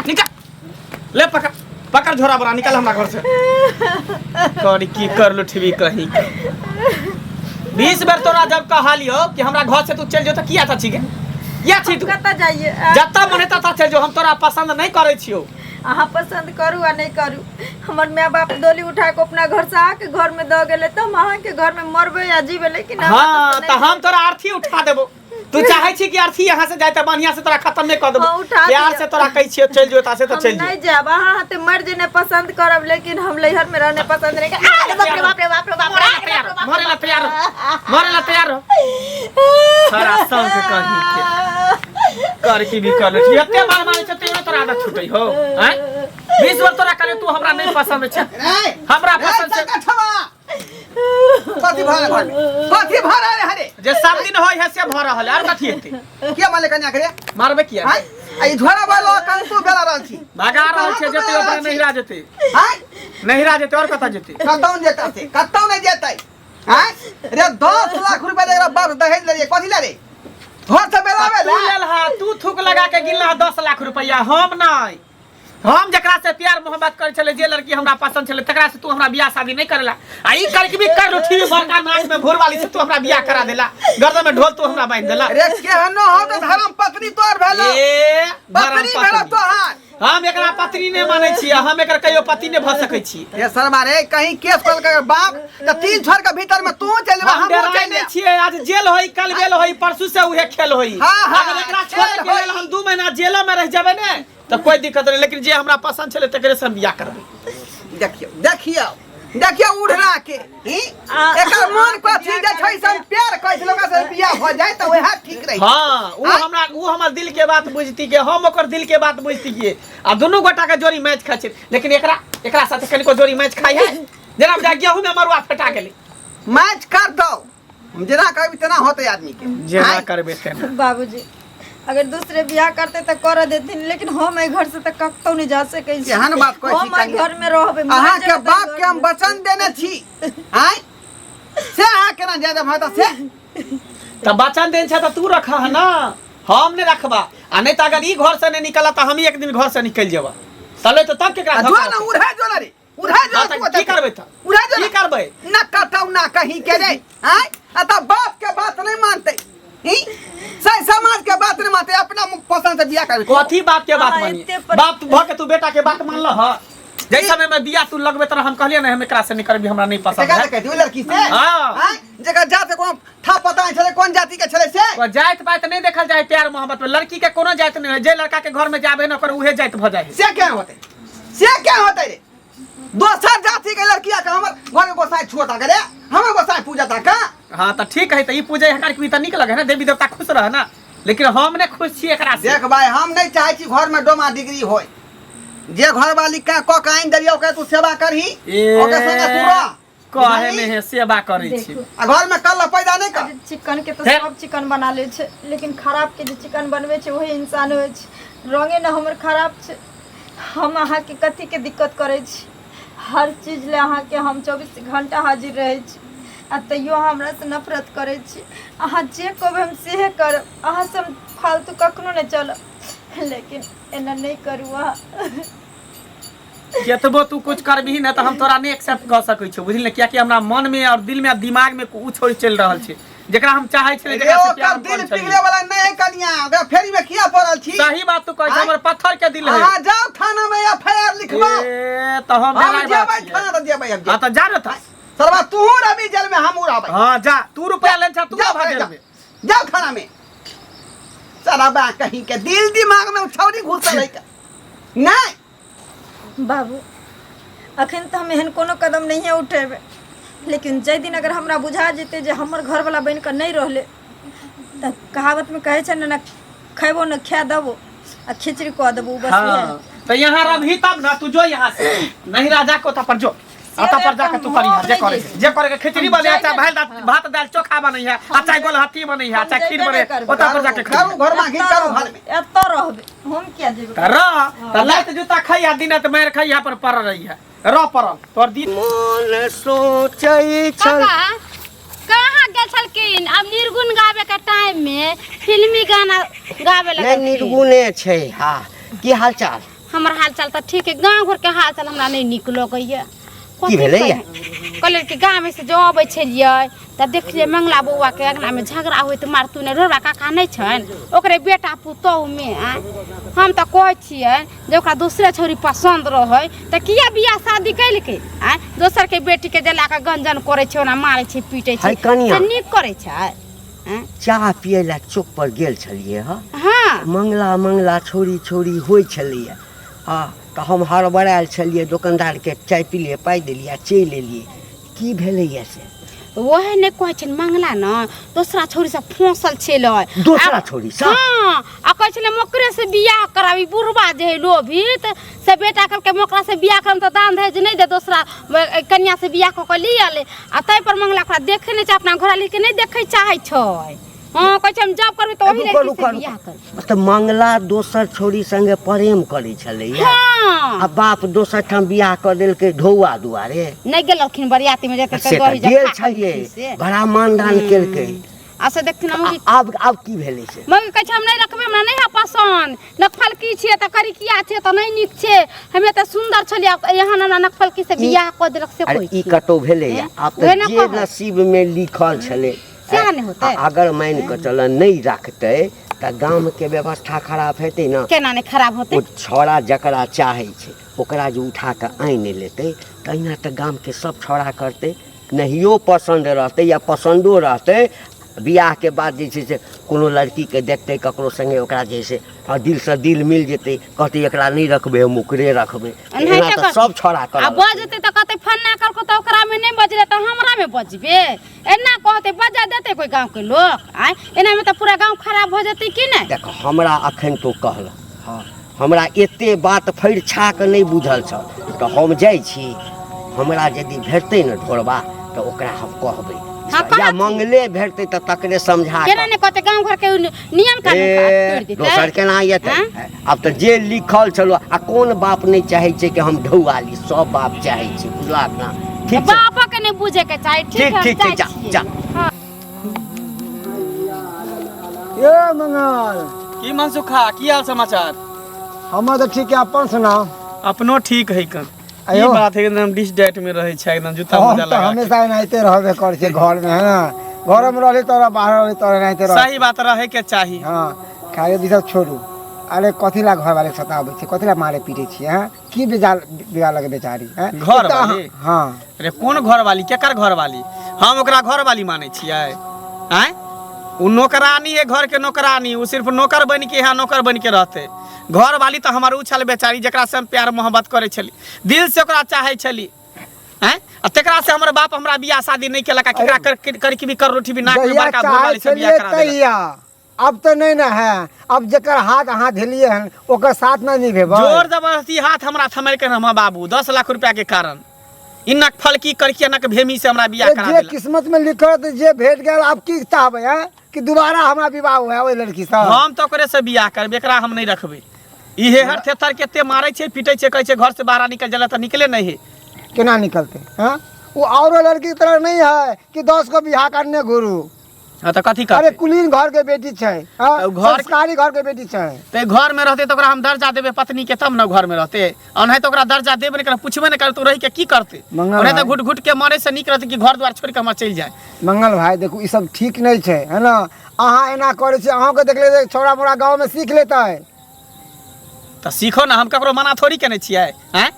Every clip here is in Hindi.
निकल ले पकड़ पकड़ झोरा बड़ा निकल हमरा घर से करी की कर लो ठीवी कहीं 20 बार तोरा जब कहा लियो कि हमरा घर से तू चल जो तो किया था ठीक है या छी तू कता जाइए जत्ता मने तत्ता चल जो हम तोरा पसंद नहीं करे छियो अहाँ पसंद करू या नहीं करू हमर माँ बाप डोली उठा के अपना घर से आके घर में द गेले तो हम अहाँ के घर में मरबे या जीबे लेकिन हां तो हम तोरा अर्थी उठा देबो तू चाहे छी कि अर्थी यहां से जाय त बढ़िया से तोरा खत्म नहीं कर देबो प्यार से तोरा कहि छियो चल जो तासे तो चल जो नहीं जाब अहाँ ते मर जेने पसंद करब लेकिन हम लहर में रहने पसंद नहीं कर बाप रे बाप रे बाप रे बाप रे मरे ला तैयार हो सारा संग कहीं के कर की भी कर ले एते मार मारे छ तेरा तोरा आदत छूटई हो हैं 20 बार तोरा करे तू हमरा नहीं पसंद छ हमरा पसंद छ कथि भरा रे हरे जे सब दिन होय है से भरा हले और कथि हेते के माले कन्या करे मारबे किया आई झोरा वाला कन तू बेला रहल छी भागा रहल छे जते ओकरा नहिरा जेते नहिरा जेते और कता जेते कतौ जेता से कतौ नहीं जेतै हैं रे 10 लाख रुपया देरा बाप दहेज ले कथि ले रे घर से बेला तू लेल हा तू थूक लगा के गिनला 10 लाख रुपया हम नहीं हम जकरा से प्यार मोहब्बत करे चले जे लड़की हमरा पसंद चले तकरा से तू हमरा बियाह शादी नहीं करेला आ ई करके भी कर उठी बड़का नाच में भोर वाली से तू हमरा बियाह करा देला गर्दन में ढोल तू हमरा बांध देला रे केहनो हो त धर्म पत्नी तोर भेलो ए पत्नी भेलो तोहार हम एकरा पत्नी ने माने छी हम एकर कहियो पति ने भ सकै छी ए शर्मा रे कहीं केस कर के बाप त 3 छोर के भीतर में तू चलबा हम चले छिए आज जेल होई कल बेल होई परसू से उहे खेल होई अगर एकरा छोड़ के लेल हम 2 महीना जेल में रह जाबे ने तो कोई दिक्कत नहीं लेकिन जे हमरा पसंद चले तकरे से हम बियाह करबे देखियो उड़ना के एकर मन कथि जे छै सब प्यार कहै लोग से बियाह हो जाए त ओहे ठीक रही हां वो हमर दिल के बात बुझती के हम ओकर दिल के बात बुझती के आ दोनों गोटा के जोड़ी मैच खाइ छै लेकिन एकरा साथे कनिको जोड़ी मैच खाइ है जना जा गेहूं में मरुआ फटा गेलै मैच कर दो जना कहबी तना होतै आदमी के जेना करबे तेना बाबूजी अगर दूसरे बियाह करते त कर देथिन लेकिन हम ए घर से त कतौ नहीं जा सकै छी एहन बात कहै छी हम घर में रहबे अहाँ के बाप के हम वचन देने छी आय से अहाँ केना ज्यादा भाता से त वचन देन छ त तू रखा है ना हम ने रखबा आ नहीं त अगर ई घर से नहीं निकला त हम ही एक दिन घर से निकल जेबा तले तो तब केकरा जो ना उड़े जो ना रे उड़े जो की करबे त उड़े जो की करबे ना कतौ ना कहीं के रे आय त बाप के बात नहीं मानते सही समाज के बात नहीं मानते अपना पसंद से बियाह करबे कथी बात के बात मानी बाप भ के तू बेटा के बात मान ल ह जैसा में बियाह तू लगबे त हम कहलिए ना हम एकरा से नहीं करबी हमरा नहीं पसंद है कहती लड़की से हां जगह जात को था पता चले कौन जाति के छले से को जात बात नहीं देखल जाए प्यार मोहब्बत में लड़की के कोनो जात नहीं है जे लड़का के घर में जाबे न कर उहे जात भ जाए से क्या होते रे दोसर जाति के लड़किया के हमर घर में गोसाई छुआ करे हमर गोसाई पूजा ता का हां त ठीक है त ई पूजा हकार की त निक लगे ना देवी देवता खुश रह ना लेकिन हम ने खुश छी एकरा से देख भाई हम नहीं चाहे छी घर में डोमा डिग्री होय जे घर वाली का क काइन दरियो के तू सेवा करही ओके संगे तू रह कहे में है सेवा करै छी आ घर में कल पैदा नहीं कर चिकन के तो सब चिकन बना ले छे लेकिन खराब के जे चिकन बनवे छे वही इंसान होय छे रंगे न हमर खराब छे हम अहाँ के कथि के दिक्कत करे छी हर चीज ले अहाँ के हम 24 घंटा हाजिर रहे छी आ तैयो हमरा से नफरत करे छी अहाँ जे कहब हम सेहे करब अहाँ से फालतू कखनो नहीं चलब लेकिन एना नहीं करू केतबो तू कुछ करबही ना त हम तोरा नहीं एक्सेप्ट कर सकै छी बुझलिन किया कि हमरा मन में और दिल में और दिमाग में उ छोड़ चल रहल छै जेकरा हम चाहे छले जेकरा से प्यार दिल पिघले वाला नहीं कनिया ओकरा फेरी में किया पड़ल छी सही बात तू कहै छ हमर पत्थर के दिल है हां जाओ थाना में एफआईआर लिखवा ए त हम जेबै थाना त जेबै अब हां त जा न त सरवा तू रवि जेल में हम रहबै हां जा तू रुपया ले छ तू भाग जेबे जाओ थाना में सारा बा कहीं के दिल दिमाग में छौरी घुसल है नहीं बाबू अखन तो हम एहन कोनो कदम नहीं उठेबे लेकिन जै दिन अगर हमरा बुझा जेते जे हमर घर वाला बन के नहीं रहले त कहावत में कहे छै ना खैबो न खा देबो आ खिचड़ी को देबो बस हां त यहां रही तब ना तू जो यहां से नहीं राजा को त पर जो आता पर जाके तू करी जे करे के खिचड़ी बने अच्छा भात दाल चोखा बनै है अच्छा गोल हत्ती बनै है अच्छा खीर बने ओता पर जाके करू घर में घी करू घर में एत रहबे हम क्या जेबे रह त लाइत जूता खइया दिन त मार खइया पर पड़ रही है रह परल तोर दिन मन सोचै छल कहाँ गेल छलकिन अब निर्गुण गावे के टाइम में फिल्मी गाना गावे लगे नहीं निर्गुणे छै हां की हाल चाल हमर हाल चाल तो ठीक है, गांव घर के हाल चाल हमरा नहीं निक लगैया। की भेलैया? कहले कि गाँव में से जो अबै छलियै त देखलियै मंगला बौआ के अंगना में झगड़ा होइत मारतू ने रोरा काका नहीं छन ओकरे बेटा पुतौह में हम त कहै छियै जे ओकरा दूसरे छोरी पसंद रहै त किया बियाह शादी कैलकै दोसर के बेटी के जला के गंजन करे छै ओना मारै छै पीटै छै से नीक करे छै। चाह पिए ला चौक पर गेल छलिए हाँ मंगला छोरी छोरी होइ छलिए हाँ तो हम हड़बड़ायल छलिए दुकानदार के चाय पी लिए पाई दिलिए चल एलिए की भेलैया से वह ने कहै छै मंगला न दूसरा छोरी से फंसल छलै दूसरा छोरी से हां आ कहै छलै मोकरे से बियाह कराबी बुढ़बा जे लोभित से बेटा कल के मोकरा से बियाह करम त दान दहेज नहीं दे दूसरा कन्या से बियाह क के लिया ले आ तै पर मंगला ओकरा देखे नै छै अपना घरवाली के नहीं देखे चाहै छै। हां कहै छै हम जॉब करबे त ओही लड़की से बियाह कर त मंगला दोसर छोरी संगे प्रेम करै छलैया हां आ बाप दोसर ठाम बियाह कर देलकै ढौआ दुआरे नहीं गेलखिन बरियाती में जेते से गही गेल छलिए बड़ा मानदान केलकै आ से देखथिन हम अब की भेलै से मगर कहै छै हम नहीं रखबे हमरा नहीं है पसंद नखफल की छियै त करी किया छै त नहीं नीक छै हमे त सुंदर छलिए यहाँ हमरा नखफल की से बियाह क देलक से कोई ई कतो भेलैया अब त जे नसीब में लिखल छलै अगर मान के चल नहीं रखते त गांव के व्यवस्था खराब हेतै ना केना नहीं खराब होतै छोड़ा जकरा चाहे छै ओकरा जो उठा के आइन लेते तहिना त गांव के सब छोड़ा करते नहियो पसंद रहते या पसंदो रहते बियाह के बाद जे से कोनो लड़की के देखते ककरो संगे ओकरा जैसे दिल से दिल मिल जेते कहते एकरा नहीं रखबे हम ओकरे रखबे एना त सब छोड़ा कर अब बजते त कहते फन्ना कर को त ओकरा में नहीं बजले त हमरा में बजबे एना कहते बजा देते कोई गांव के लोग एना में त पूरा गांव खराब हो जते कि नहीं। देख हमरा अखन तो कहल हां हमरा एते बात फैर छा के नहीं बुझल छ त हम जाई छी हमरा यदि भेटते न ढोरबा त ओकरा हम कहबै या मंगले भेटते त तकरे समझा केना ने कहते गांव घर के नियम कानून तोड़ देते दोसर केना येते अब त जे लिखल छलो आ कोन बाप नहीं चाहे छै कि हम ढौआली सब बाप चाहे छै बुझला ना ठीक छै बाप के नहीं बुझे के चाहे ठीक है जा ये मंगल की मनसुखा की हाल समाचार? हम तो ठीक है अपन सुनाओ। अपनो ठीक है कन आयो बात है एकदम डिश डाइट में रहे छै एकदम जूता हम मोजा तो लगा हमेशा एनाइते रहबे कर छै घर में है ना घर में रहले तोरा बाहर रहले तोरा एनाइते रह सही बात रहे के चाहिए। हां खाए भी सब छोड़ू अरे कथिला घर वाले सताबै छै कथिला मारे पीटे छी हैं की बिगा लगे बेचारी हैं घर वाली हां अरे कौन घर वाली केकर घर वाली हम ओकरा घर वाली माने छियै हैं उ नौकरानी है घर के नौकरानी उ सिर्फ नौकर बन के यहाँ नौकर बन के रहते घर वाली तो हमार उ छल बेचारी जकरा से हम प्यार मोहब्बत करे छली दिल से ओकरा चाहे छली हैं आ तेकरा से हमर बाप हमरा बियाह शादी नहीं केलक केकरा कर के भी कर रोटी भी नाक में बड़का घर वाली से बियाह करा देलक। अब तो नहीं ना है अब जकर हाथ धेलिए हन ओकर साथ ना निभेबो जोर जबरदस्ती हाथ हमरा थमेल के हम बाबू 10 लाख रुपया के कारण इनक फल की करके नक भेमी से हमरा बियाह करा जे देलक। किस्मत में लिखल जे भेट गेल अब की चाहबे हैं कि दोबारा हमरा विवाह होए ओइ लड़की से हम तो ओकरे से बियाह करबे एकरा हम नहीं रखबे इहे हर थेथर केते मारै छै पीटै छै कहै छै घर से बाहर निकल जाला त निकले नहीं है केना निकलते हैं वो औरो लड़की की तरह नहीं है कि 10 को बियाह करने गुरु हां त कथि अरे करते कुलीन घर के बेटी छै हां संस्कारी घर के बेटी छै ते घर में रहते तो ओकरा हम दर्जा देबे पत्नी के तब न घर में रहते और नहीं तो ओकरा दर्जा देबे नहीं कर पूछबे नहीं कर तो रही के की करते ओने तो घुट घुट के मरे से निक रहते कि घर द्वार छोड़ के हम चल जाए। मंगल भाई देखो ई सब ठीक नहीं छै है ना अहाँ एना करे छी अहाँ के देख ले छोरा मोरा गांव में सीख लेता है तो सीखो ना हम ककरो मना थोड़ी केने छियै हैं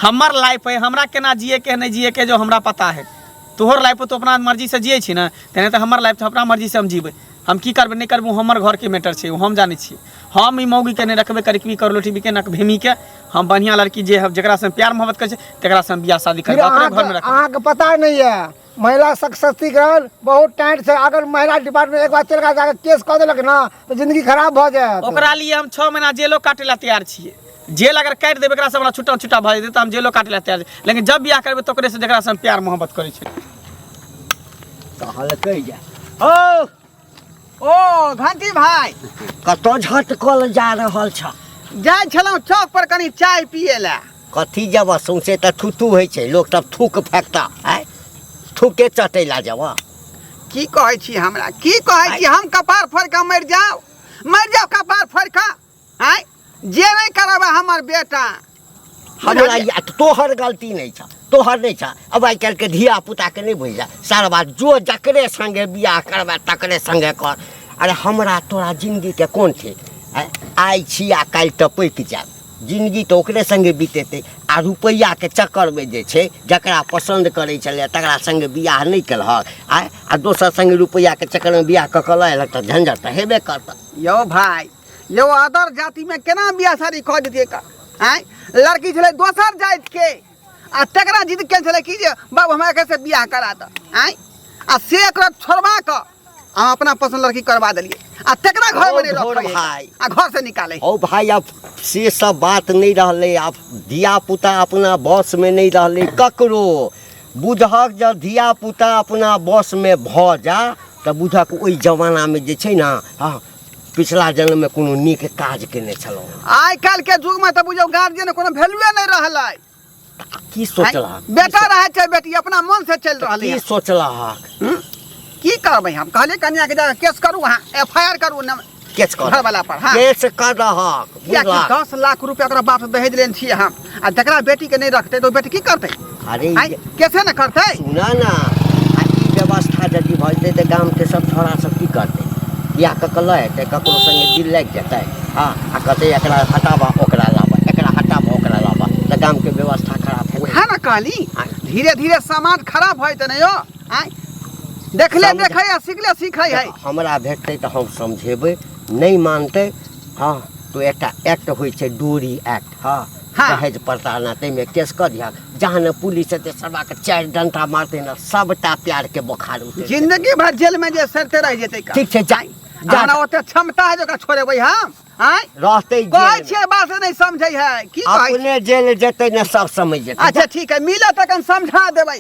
हमर लाइफ है हमरा केना जिए के नहीं जिए के जो हमरा पता है तोहर लाइफ तो अपना मर्जी से जिए छी ना तेने तो हमर लाइफ तो अपना मर्जी से हम जीबे हम की करबे नहीं करबो हमर घर के मैटर छै हम जाने छी हम ई मौगी के नहीं रखबे करबी करलोटी भी के नक भेमी के हम बढ़िया लड़की जे जकरा से प्यार मोहब्बत करे छै तेकरा से हम बियाह शादी करबे अपने घर में रखबे। अहाँ के पता नहीं है महिला सशक्तिकरण बहुत टाइट से अगर महिला डिपार्टमेंट एक बार चल गया जाकर केस कर देलक ना तो जिंदगी खराब हो जाए ओकरा लिए हम 6 महीना जेलो काटे ला तैयार छियै जेल अगर काट देबे एकरा से हमरा छुट्टा छुट्टा भ जेते त हम जेलो काटे ला तैयार लेकिन जब बियाह करबे तो ओकरे से जकरा से हम प्यार मोहब्बत करे छै कहल कह जा ओ घंटी भाई कतो झटकल जा रहल छ जाय छलौ चौक पर कनी चाय पिए ला कथी जब सौंसे त थुतू होइ छै लोग तब थूक फेंकता है थूके चटेला जब की कहै छी हमरा की कहै छी हम कपार फोड़ के मर जाओ कपार फोड़ के हैं जे नहीं करबा हमर बेटा हमरा तोहर गलती नहीं छ तोहर नहीं छ अब आई काल्हि के धिया पुता के नहीं बुझा सारा बात जो जकरे संगे बियाह करबा तकरे संगे कर अरे हमरा तोरा जिंदगी के कोन ठीक आई छी आ काल्हि टपैक जाब जिंदगी तो ओकरे संगे बीतेते आ रुपैया के चक्कर में जे छै जकरा पसंद करे छले तकरा संगे बियाह नहीं केलहक आ दोसर संगे रुपैया के चक्कर में बियाह क के लैलक त झंझट त हेबे करत यो भाई यो अदर जाति में केना बियाह शादी कह देतिए का आय लड़की छले दोसर जाति के आ तकरा जिद के छले कि जे बाबू हमरा कैसे बियाह करा द आय आ से एकरा छोड़बा क हम अपना पसंद लड़की करवा देलिए आ तकरा घर में रख भाई आ घर से निकाले ओ भाई अब से सब बात नहीं रहले अब धिया पुता अपना बस में नहीं रहले ककरो बुझक जब धिया पुता अपना बस में भ जा त बुझक ओई जमाना में जे छै ना हां पिछला जन्म में कोनो नीक काज केने छलो आइ काल के युग में त बुझो गार्जियन कोनो वैल्यूए नहीं रहलै की सोचला बेटा रहे छै बेटी अपना मन से चल रहलै की सोचला की करबै हम कहले कन्या के जाके केस करू वहां एफआईआर करू केस कर घर वाला पर हां केस कर रहक क्या कि 10 लाख रुपया ओकरा बाप से दहेज लेन छियै हम आ जकरा बेटी के नहीं रखते तो बेटी की करते अरे कैसे न करते सुना ना आ ई व्यवस्था यदि भ जेतै त गाम के सब छोरा सब की करते या ककल हेतै ककरो संगे दिल लाग जेतै हां आ कहते एकरा हटाबा ओकरा लाबा एकरा हटाबा ओकरा लाबा त गाम के व्यवस्था खराब है है ना कहली धीरे धीरे समाज खराब होय त नहीं हो आय देखले देखै या सीखले सीखै है हमरा भेटतै त हम समझेबै नहीं मानते हाँ तो एक एक्ट हो डोरी एक्ट हाँ दहेज प्रताड़ना में केस कर दिया जहाँ न पुलिस है सरवा के 4 डंटा मारते न सबटा प्यार के बुखार उठे जिंदगी भर जेल में जे सड़ते रह जेते ठीक है जाई जाना ओते क्षमता है जो का छोड़ेबै हम आय रहते कहै छै बात नहीं समझै है की अपने जेल जेते न सब समझ जेते अच्छा ठीक है मिला तक हम समझा देबै